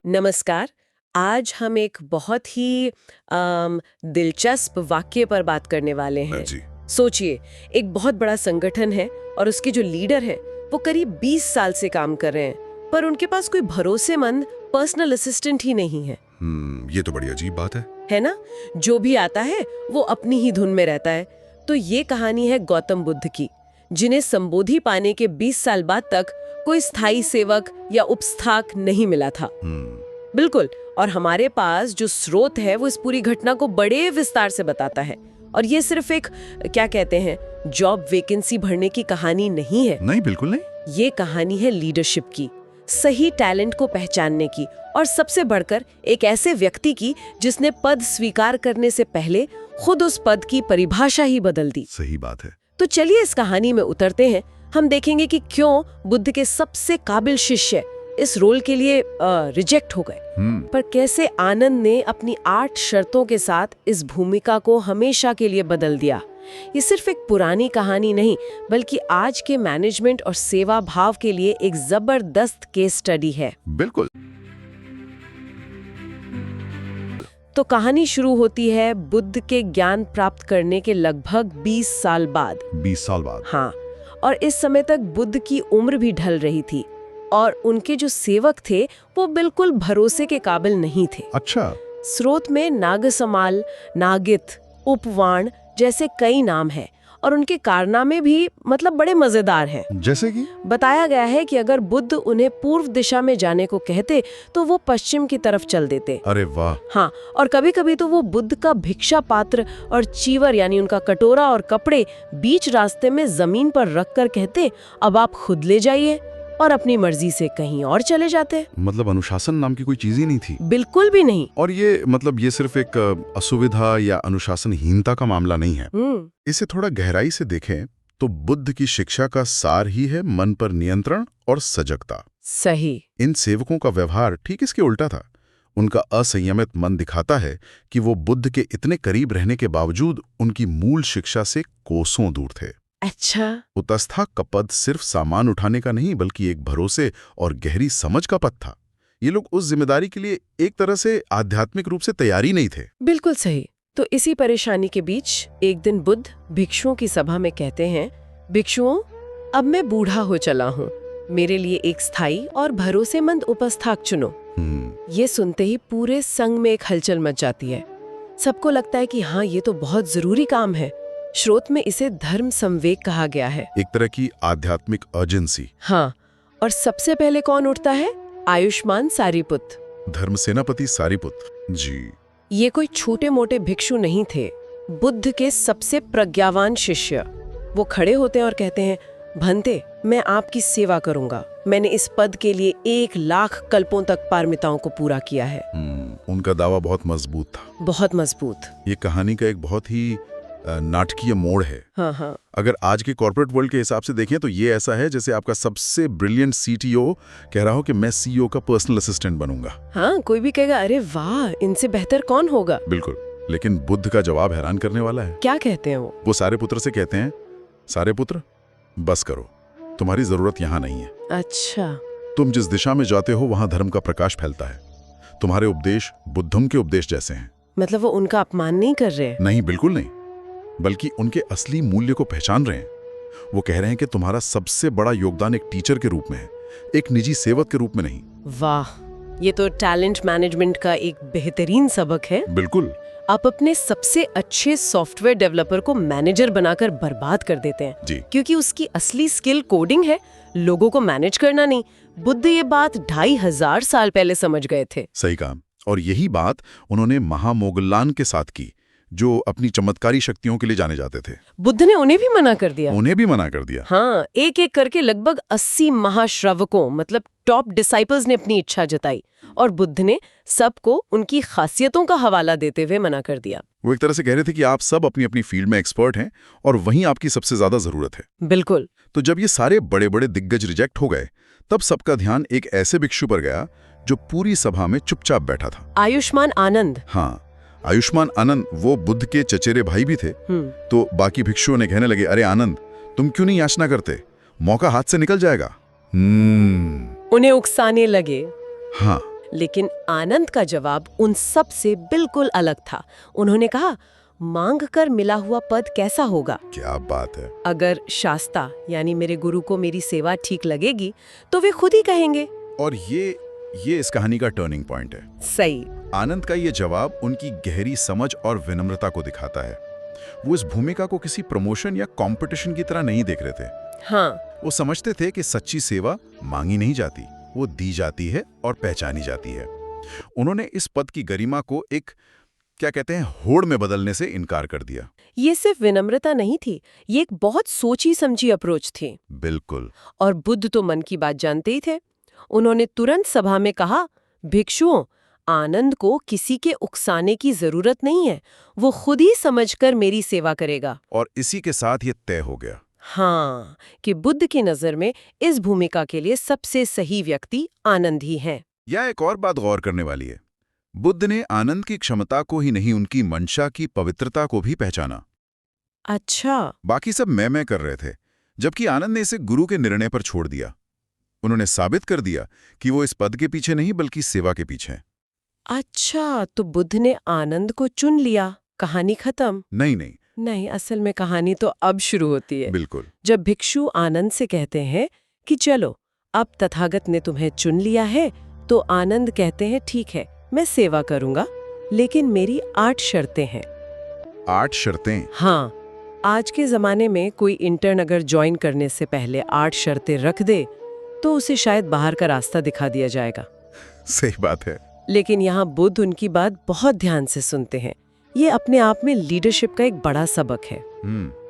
नमस्कार। आज हम एक बहुत ही दिलचस्प वाक्य पर बात करने वाले हैं। जी। सोचिए, एक बहुत बड़ा संगठन है और उसके जो लीडर हैं वो करीब 20 साल से काम कर रहे हैं, पर उनके पास कोई भरोसेमंद पर्सनल असिस्टेंट ही नहीं है। ये तो बड़ी अजीब बात है ना? जो भी आता है वो अपनी ही धुन में रहता है। तो ये कहानी है गौतम बुद्ध की, जिन्हें संबोधि पाने के 20 साल बाद तक कोई स्थायी सेवक या उपस्थाक नहीं मिला था। बिल्कुल। और हमारे पास जो स्रोत है वो इस पूरी घटना को बड़े विस्तार से बताता है। और ये सिर्फ एक क्या कहते हैं जॉब वैकेंसी भरने की कहानी नहीं है। नहीं, बिल्कुल नहीं। ये कहानी है लीडरशिप की, सही टैलेंट को पहचानने की, और सबसे बढ़कर एक ऐसे व्यक्ति की जिसने पद स्वीकार करने से पहले खुद उस पद की परिभाषा ही बदल दी। सही बात है। तो चलिए इस कहानी में उतरते हैं। हम देखेंगे कि क्यों बुद्ध के सबसे काबिल शिष्य इस रोल के लिए रिजेक्ट हो गए, पर कैसे आनंद ने अपनी 8 शर्तों के साथ इस भूमिका को हमेशा के लिए बदल दिया। ये सिर्फ एक पुरानी कहानी नहीं, बल्कि आज के मैनेजमेंट और सेवा भाव के लिए एक जबरदस्त केस स्टडी है। बिल्कुल। तो कहानी शुरू होती है बुद्ध के ज्ञान प्राप्त करने के लगभग 20 साल बाद। 20 साल बाद। हाँ, और इस समय तक बुद्ध की उम्र भी ढल रही थी और उनके जो सेवक थे वो बिल्कुल भरोसे के काबिल नहीं थे। अच्छा। स्रोत में नागसमाल, नागित, उपवाण जैसे कई नाम हैं और उनके कारनामे भी मतलब बड़े मजेदार हैं। जैसे कि बताया गया है कि अगर बुद्ध उन्हें पूर्व दिशा में जाने को कहते तो वो पश्चिम की तरफ चल देते। अरे वाह। हाँ, और कभी-कभी तो वो बुद्ध का भिक्षा पात्र और चीवर यानी उनका कटोरा और कपड़े बीच रास्ते में जमीन पर रख कर कहते अब आप खुद ले जाइए, और अपनी मर्जी से कहीं और चले जाते। मतलब अनुशासन नाम की कोई चीज ही नहीं थी। बिल्कुल भी नहीं। और ये सिर्फ एक असुविधा या अनुशासनहीनता का मामला नहीं है। इसे थोड़ा गहराई से देखें तो बुद्ध की शिक्षा का सार ही है मन पर नियंत्रण और सजगता। सही। इन सेवकों का व्यवहार ठीक इसके उल्टा था। उनका असंयमित मन दिखाता है कि वो बुद्ध के इतने करीब रहने के बावजूद उनकी मूल शिक्षा से कोसों दूर थे। अच्छा। उत्तस्था का पद सिर्फ सामान उठाने का नहीं, बल्कि एक भरोसे और गहरी समझ का पद था। ये लोग उस जिम्मेदारी के लिए एक तरह से आध्यात्मिक रूप से तैयारी नहीं थे। बिल्कुल सही। तो इसी परेशानी के बीच एक दिन बुद्ध भिक्षुओं की सभा में कहते हैं, भिक्षुओं, अब मैं बूढ़ा हो चला हूँ, मेरे लिए एक स्थायी और भरोसेमंद उपस्थाक चुनो। ये सुनते ही पूरे संघ में एक हलचल मच जाती है। सबको लगता है कि हाँ, ये तो बहुत जरूरी काम है। स्रोत में इसे धर्म संवेग कहा गया है, एक तरह की आध्यात्मिक अर्जेंसी। हाँ, और सबसे पहले कौन उठता है? आयुष्मान सारिपुत्र, धर्म सेनापति सारिपुत्र जी। ये कोई छोटे मोटे भिक्षु नहीं थे, बुद्ध के सबसे प्रज्ञावान शिष्य। वो खड़े होते हैं और कहते हैं, भंते, मैं आपकी सेवा करूंगा। मैंने इस पद के लिए 1 लाख कल्पों तक पारमिताओं को पूरा किया है। उनका दावा बहुत मजबूत था। बहुत मजबूत। ये कहानी का एक बहुत ही नाटकीय मोड़ है। हाँ। अगर आज के कॉर्पोरेट वर्ल्ड के हिसाब से देखें तो ये ऐसा है जैसे आपका सबसे ब्रिलियंट सीटीओ कह रहा हो कि मैं सीईओ का पर्सनल असिस्टेंट बनूंगा। हाँ, कोई भी कहेगा अरे वाह, इनसे बेहतर कौन होगा। बिल्कुल। लेकिन बुद्ध का जवाब हैरान करने वाला है। क्या कहते हैं वो? सारेपुत्र से कहते हैं, सारेपुत्र, बस करो, तुम्हारी जरूरत यहाँ नहीं है। अच्छा। तुम जिस दिशा में जाते हो वहां धर्म का प्रकाश फैलता है। तुम्हारे उपदेश बुद्धम के उपदेश जैसे हैं। मतलब वो उनका अपमान नहीं कर रहे? नहीं, बिल्कुल नहीं, बल्कि उनके असली मूल्य को पहचान रहे हैं। वो कह रहे हैं कि तुम्हारा सबसे बड़ा योगदान एक टीचर के रूप में है, एक निजी सेवक के रूप में नहीं। वाह, ये तो टैलेंट मैनेजमेंट का एक बेहतरीन सबक है। बिल्कुल। आप अपने सबसे अच्छे सॉफ्टवेयर डेवलपर को मैनेजर बनाकर बर्बाद कर देते हैं जी। क्योंकि उसकी असली स्किल कोडिंग है, लोगों को मैनेज करना नहीं। बुद्ध ये बात 2500 साल पहले समझ गए थे। सही काम। और यही बात उन्होंने महामोगल्लान के साथ की, जो अपनी चमत्कारी शक्तियों के लिए जाने जाते थे। बुद्ध ने उन्हें भी मना कर दिया। उन्हें भी मना कर दिया। हाँ, एक एक करके लगभग 80 महाश्रावकों मतलब टॉप डिसाइपल्स ने अपनी इच्छा जताई और बुद्ध ने सबको उनकी खासियतों का हवाला देते हुए मना कर दिया। वो एक तरह से कह रहे थे कि आप सब अपनी अपनी फील्ड में एक्सपर्ट हैं और वहीं आपकी सबसे ज्यादा जरूरत है। बिल्कुल। तो जब ये सारे बड़े बड़े दिग्गज रिजेक्ट हो गए, तब सबका ध्यान एक ऐसे भिक्षु पर गया जो पूरी सभा में चुपचाप बैठा था। आयुष्मान आनंद। हाँ, आयुष्मान आनंद वो बुद्ध के चचेरे भाई भी थे। तो बाकी भिक्षुओं ने कहने लगे, अरे आनंद, तुम क्यों नहीं याचना करते, मौका हाथ से निकल जाएगा। उन्हें उकसाने लगे। हाँ, लेकिन आनंद का जवाब उन सब से बिल्कुल अलग था। उन्होंने कहा, मांग कर मिला हुआ पद कैसा होगा? क्या बात है। अगर शास्ता यानी मेरे गुरु को मेरी सेवा ठीक लगेगी तो वे खुद ही कहेंगे। और ये इस कहानी का टर्निंग पॉइंट है। सही। आनंद का ये जवाब उनकी गहरी समझ और विनम्रता को दिखाता है। वो इस भूमिका को किसी प्रमोशन या कंपटीशन की तरह नहीं देख रहे थे। हाँ, वो समझते थे कि सच्ची सेवा मांगी नहीं जाती, वो दी जाती है और पहचानी जाती है। उन्होंने इस पद की गरिमा को एक क्या कहते हैं होड़ में बदलने से इनकार कर दिया। ये सिर्फ विनम्रता नहीं थी, ये एक बहुत सोची समझी अप्रोच थी। बिल्कुल। और बुद्ध तो मन की बात जानते ही थे। उन्होंने तुरंत सभा में कहा, भिक्षुओं, आनंद को किसी के उकसाने की जरूरत नहीं है, वो खुद ही समझकर मेरी सेवा करेगा। और इसी के साथ ये तय हो गया। हाँ, कि बुद्ध की नजर में इस भूमिका के लिए सबसे सही व्यक्ति आनंद ही है। यह एक और बात गौर करने वाली है। बुद्ध ने आनंद की क्षमता को ही नहीं, उनकी मंशा की पवित्रता को भी पहचाना। अच्छा। बाकी सब मैं कर रहे थे, जबकि आनंद ने इसे गुरु के निर्णय पर छोड़ दिया। उन्होंने साबित कर दिया कि वो इस पद के पीछे नहीं बल्कि सेवा के पीछे हैं। अच्छा, तो बुद्ध ने आनंद को चुन लिया, कहानी खत्म? नहीं, असल में कहानी तो अब शुरू होती है। बिल्कुल। जब भिक्षु आनंद से कहते हैं कि चलो, अब तथागत ने तुम्हें चुन लिया है, तो आनंद कहते हैं ठीक है, मैं सेवा करूंगा, लेकिन मेरी 8 शर्तें हैं। 8 शर्तें? हाँ, आज के जमाने में कोई इंटर्न अगर ज्वाइन करने से पहले 8 शर्तें रख दे तो उसे शायद बाहर का रास्ता दिखा दिया जाएगा। सही बात है। लेकिन यहाँ बुद्ध उनकी बात बहुत ध्यान से सुनते हैं। ये अपने आप में लीडरशिप का एक बड़ा सबक है।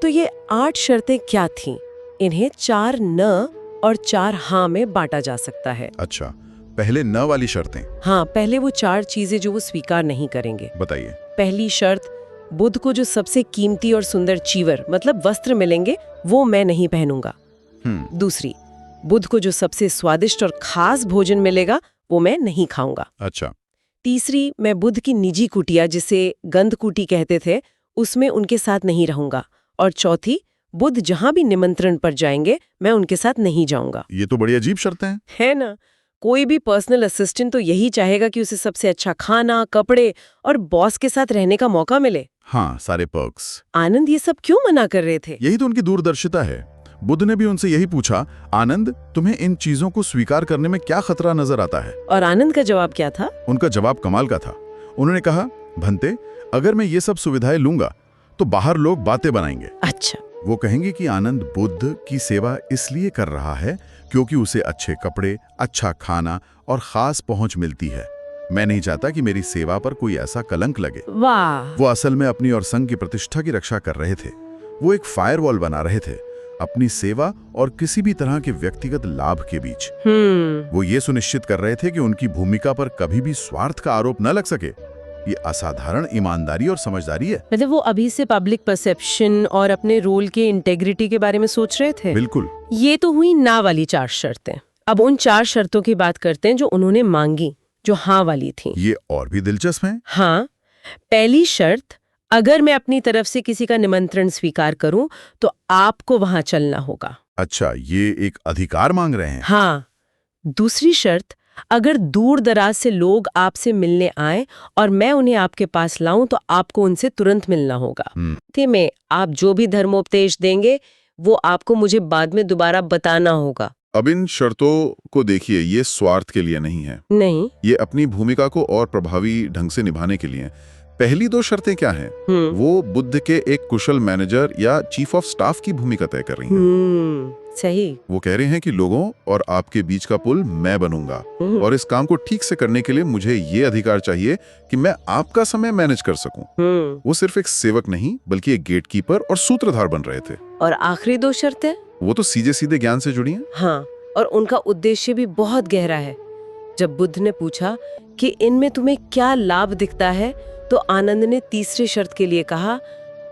तो ये 8 शर्तें क्या थीं? इन्हें 4 न और 4 हाँ में बांटा जा सकता है। अच्छा, पहले न वाली शर्तें? हाँ, पहले वो 4 चीजें जो वो स्वीकार नहीं करेंगे। बताइए। पहली शर्त, बुद्ध को जो सबसे कीमती और सुंदर चीवर मतलब वस्त्र मिलेंगे वो मैं नहीं पहनूंगा। दूसरी, बुद्ध को जो सबसे स्वादिष्ट और खास भोजन मिलेगा वो मैं नहीं खाऊंगा। अच्छा। तीसरी, मैं बुद्ध की निजी कुटिया जिसे गंध कुटी कहते थे उसमें उनके साथ नहीं रहूंगा। और चौथी, बुद्ध जहां भी निमंत्रण पर जाएंगे मैं उनके साथ नहीं जाऊंगा। ये तो बड़ी अजीब शर्तें हैं। है ना? कोई भी पर्सनल असिस्टेंट तो यही चाहेगा कि उसे सबसे अच्छा खाना, कपड़े और बॉस के साथ रहने का मौका मिले। हाँ, सारे पर्क्स। आनंद ये सब क्यों मना कर रहे थे? यही तो उनकी दूरदर्शिता है। बुद्ध ने भी उनसे यही पूछा, आनंद, तुम्हें इन चीजों को स्वीकार करने में क्या खतरा नजर आता है? और आनंद का जवाब क्या था? उनका जवाब कमाल का था। उन्होंने कहा, भंते, अगर मैं ये सब सुविधाएं लूंगा तो बाहर लोग बातें बनाएंगे। अच्छा। वो कहेंगे कि आनंद बुद्ध की सेवा इसलिए कर रहा है क्योंकि उसे अच्छे कपड़े, अच्छा खाना और खास पहुंच मिलती है। मैं नहीं चाहता कि मेरी सेवा पर कोई ऐसा कलंक लगे। वाह। वो असल में अपनी और संघ की प्रतिष्ठा की रक्षा कर रहे थे। वो एक फायरवॉल बना रहे थे अपनी सेवा और किसी भी तरह के व्यक्तिगत लाभ के बीच। वो ये सुनिश्चित कर रहे थे कि उनकी भूमिका पर कभी भी स्वार्थ का आरोप न लग सके। ये असाधारण ईमानदारी और समझदारी है। मतलब वो अभी से पब्लिक परसेप्शन और अपने रोल के इंटेग्रिटी के बारे में सोच रहे थे। बिल्कुल। ये तो हुई ना वाली 4 शर्तें। अब उन 4 शर्तों की बात करते हैं जो उन्होंने मांगी, जो हाँ वाली थी। ये और भी दिलचस्प है। हाँ, पहली शर्त, अगर मैं अपनी तरफ से किसी का निमंत्रण स्वीकार करूं तो आपको वहां चलना होगा। अच्छा, ये एक अधिकार मांग रहे हैं। हाँ। दूसरी शर्त, अगर दूर दराज से लोग आपसे मिलने आए और मैं उन्हें आपके पास लाऊं तो आपको उनसे तुरंत मिलना होगा। में आप जो भी धर्मोपदेश देंगे वो आपको मुझे बाद में दोबारा बताना होगा। अब इन शर्तों को देखिए, ये स्वार्थ के लिए नहीं है। नहीं, ये अपनी भूमिका को और प्रभावी ढंग से निभाने के लिए। पहली 2 शर्तें क्या हैं? वो बुद्ध के एक कुशल मैनेजर या चीफ ऑफ स्टाफ की भूमिका तय कर रही हैं। सही। वो कह रहे हैं कि लोगों और आपके बीच का पुल मैं बनूंगा और इस काम को ठीक से करने के लिए मुझे ये अधिकार चाहिए कि मैं आपका समय मैनेज कर सकूं। वो सिर्फ एक सेवक नहीं बल्कि एक गेटकीपर और सूत्रधार बन रहे थे। और आखिरी 2 शर्तें? वो तो सीधे सीधे ज्ञान से जुड़ी हैं। हाँ, और उनका उद्देश्य भी बहुत गहरा है। जब बुद्ध ने पूछा कि इनमें तुम्हें क्या लाभ दिखता है तो आनंद ने तीसरी शर्त के लिए कहा,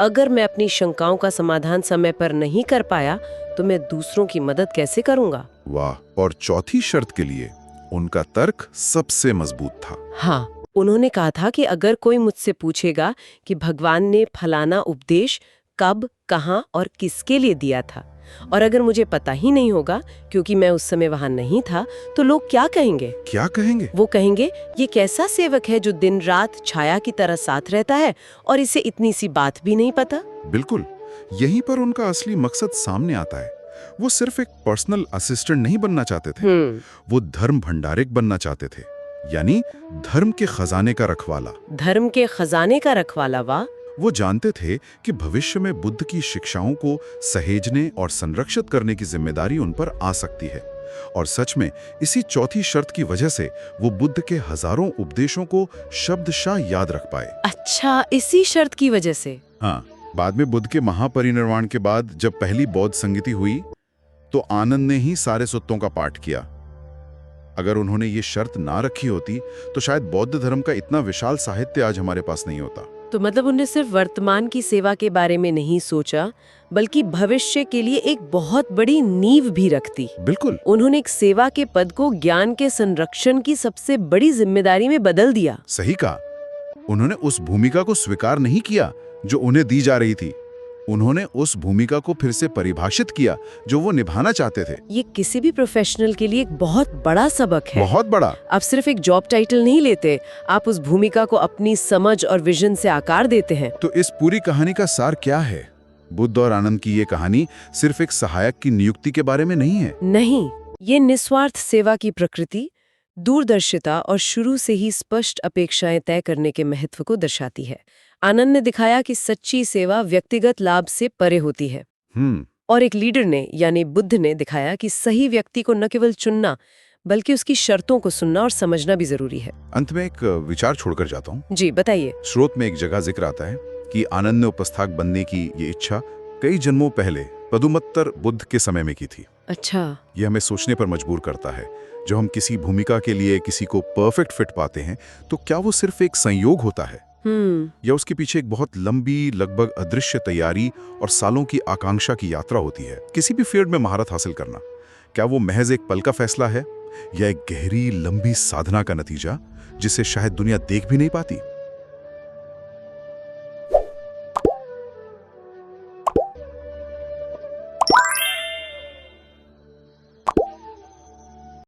अगर मैं अपनी शंकाओं का समाधान समय पर नहीं कर पाया तो मैं दूसरों की मदद कैसे करूंगा। वाह। और चौथी शर्त के लिए उनका तर्क सबसे मजबूत था। हाँ, उन्होंने कहा था कि अगर कोई मुझसे पूछेगा कि भगवान ने फलाना उपदेश कब, कहाँ और किसके लिए दिया था और अगर मुझे पता ही नहीं होगा क्योंकि मैं उस समय वहां नहीं था, तो लोग क्या कहेंगे? क्या कहेंगे? वो कहेंगे ये कैसा सेवक है जो दिन रात छाया की तरह साथ रहता है और इसे इतनी सी बात भी नहीं पता। बिल्कुल, यहीं पर उनका असली मकसद सामने आता है। वो सिर्फ एक पर्सनल असिस्टेंट नहीं बनना चाहते थे, वो धर्म भंडारिक बनना चाहते थे, यानी धर्म के खजाने का रखवाला। धर्म के खजाने का रखवाला, वाह। वो जानते थे कि भविष्य में बुद्ध की शिक्षाओं को सहेजने और संरक्षित करने की जिम्मेदारी उन पर आ सकती है। और सच में इसी चौथी शर्त की वजह से वो बुद्ध के हजारों उपदेशों को शब्दशः याद रख पाए। अच्छा, इसी शर्त की वजह से? हाँ, बाद में बुद्ध के महापरिनिर्वाण के बाद जब पहली बौद्ध संगति हुई तो आनंद ने ही सारे सुत्तों का पाठ किया। अगर उन्होंने ये शर्त ना रखी होती तो शायद बौद्ध धर्म का इतना विशाल साहित्य आज हमारे पास नहीं होता। तो मतलब उन्हें सिर्फ वर्तमान की सेवा के बारे में नहीं सोचा, बल्कि भविष्य के लिए एक बहुत बड़ी नींव भी रखती। बिल्कुल। उन्होंने एक सेवा के पद को ज्ञान के संरक्षण की सबसे बड़ी जिम्मेदारी में बदल दिया। सही कहा। उन्होंने उस भूमिका को स्वीकार नहीं किया जो उन्हें दी जा रही थी, उन्होंने उस भूमिका को फिर से परिभाषित किया जो वो निभाना चाहते थे। ये किसी भी प्रोफेशनल के लिए एक बहुत बड़ा सबक है। बहुत बड़ा। आप सिर्फ एक जॉब टाइटल नहीं लेते, आप उस भूमिका को अपनी समझ और विजन से आकार देते हैं। तो इस पूरी कहानी का सार क्या है? बुद्ध और आनंद की ये कहानी सिर्फ एक सहायक की नियुक्ति के बारे में नहीं है। नहीं, ये निस्वार्थ सेवा की प्रकृति, दूरदर्शिता और शुरू से ही स्पष्ट अपेक्षाएं तय करने के महत्व को दर्शाती है। आनंद ने दिखाया कि सच्ची सेवा व्यक्तिगत लाभ से परे होती है। और एक लीडर ने यानी बुद्ध ने दिखाया कि सही व्यक्ति को न केवल चुनना बल्कि उसकी शर्तों को सुनना और समझना भी जरूरी है। अंत में एक विचार छोड़कर जाता हूँ। जी बताइए। स्रोत में एक जगह जिक्र आता है कि आनंद ने उपस्थाक बनने की ये इच्छा कई जन्मों पहले पदुमत्तर बुद्ध के समय में की थी। अच्छा। ये हमें सोचने पर मजबूर करता है। जो हम किसी भूमिका के लिए किसी को परफेक्ट फिट पाते हैं, तो क्या वो सिर्फ एक संयोग होता है या उसके पीछे एक बहुत लंबी, लगभग अदृश्य तैयारी और सालों की आकांक्षा की यात्रा होती है? किसी भी फील्ड में महारत हासिल करना, क्या वो महज एक पल का फैसला है या एक गहरी लंबी साधना का नतीजा जिसे शायद दुनिया देख भी नहीं पाती?